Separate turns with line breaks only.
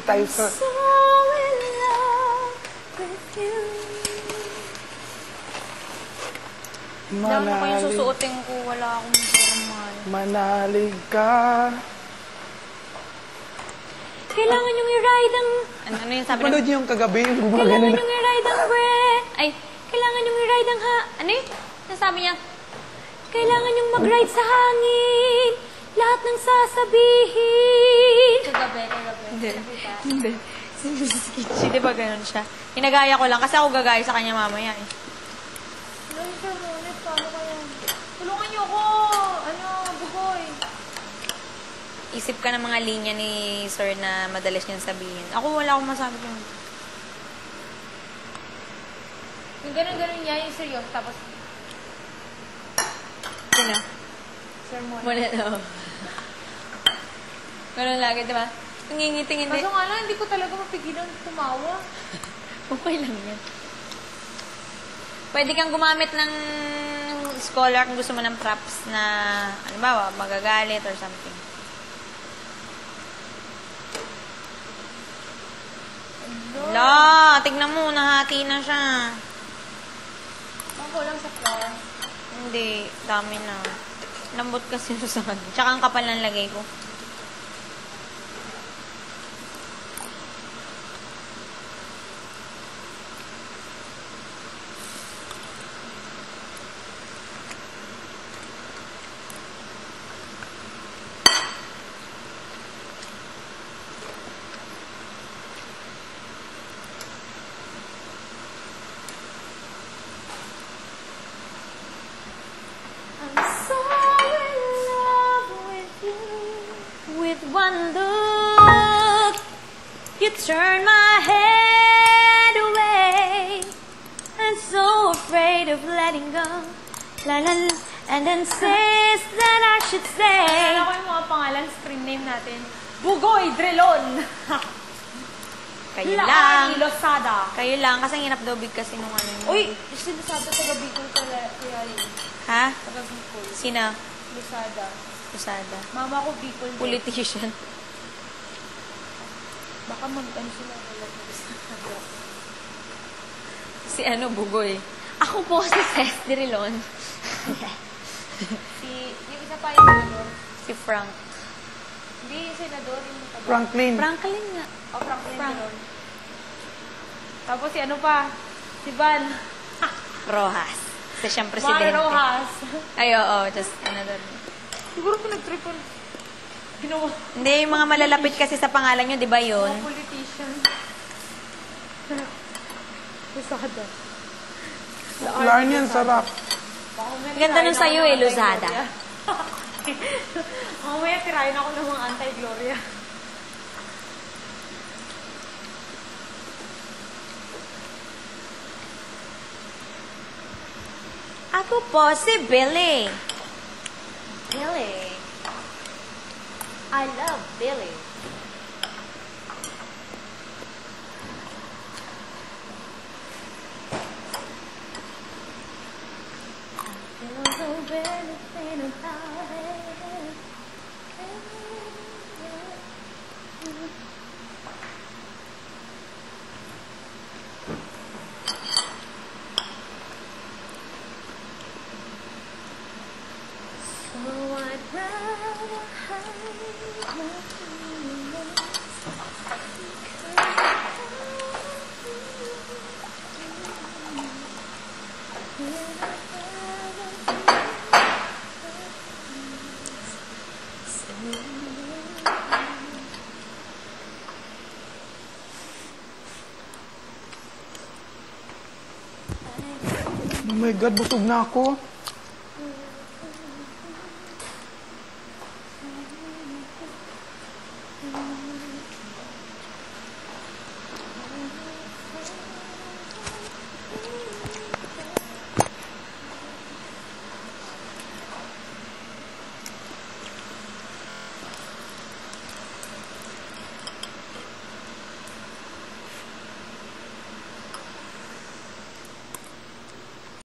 tayo sa...
So in love with you. Ano ko yung susuotin ko? Wala akong formal.
Manalig ka.
Kailangan yung i-ride ang... Ano yung sabi
Napanood niyo yung kagabi, yung gumagano
Kailangan
na.
yung i-ride ang Ay, kailangan yung i-ride ang Ano yun? Nasabi niya, kailangan yung mag-ride sa hangin. Lahat ng sasabihin. Kagabi. Hindi. Si Mrs. Kitchi, di ba ganun siya? Hinagaya ko lang kasi ako gagaya sa kanya mamaya eh.
Ano siya, Monet? Paano kaya? Tulungan niyo ako! Bugoy!
Isip ka ng mga linya ni Sir na madalas niyang sabihin. Ako wala akong masabi ko.
Yung ganun-ganun niya, yung seryoso, tapos...
Sino?
Sir Monet.
Monet, oo. Ganun lagi, di ba? Nangingiting hindi.
Kaso nga lang, hindi ko talaga mapigilan tumawa.
Okay lang yan. Pwede kang gumamit ng scholar kung gusto mo ng props na, ano ba, magagalit or something. Ala, tignan mo, nahati na siya.
Ako lang sa floor.
Hindi, dami na. Lambot kasi sa kanya. Tsaka ang kapal ng lagay ko. One look, you turn my head away. I'm so afraid of letting go. La la la, and then says that I should say.
Alam ko yung mga pangalan, screen name natin. Bugoy Drelon!
Kayo lang.
Losada.
Kayo lang, kasi ang hinapdobig kasi nung ano yun.
Uy! Losada taga Bicol kaya yun.
Ha?
Taga Bicol.
Sino?
Losada.
Usada.
Mama ko Bicol.
Politician.
Baka mag-ano sila relatives.
Si ano, Bugoy. Ako po si Cez Dirilon.
Yung isa pa yung senador.
Si Frank.
Hindi, yung senador. Yung taga.
Franklin.
Franklin nga.
O, Franklin
Frank.
Dirilon. Tapos si ano pa? Si Van.
Rojas. Kasi siyang
Van
presidente.
Rojas.
Ay, oo. Just another.
Siguro pinag-triple. Ginawa.
Hindi, yung mga malalapit kasi sa pangalan nyo, di ba yun?
Mga politician. Losada.
Larnian, sarap.
Ganda nung sa'yo eh, Luzada.
Mamaya tirahin ako ng mga anti-Gloria.
Ako po si Billy.
Billy. I love Billy.
Oh my God, busog na ako.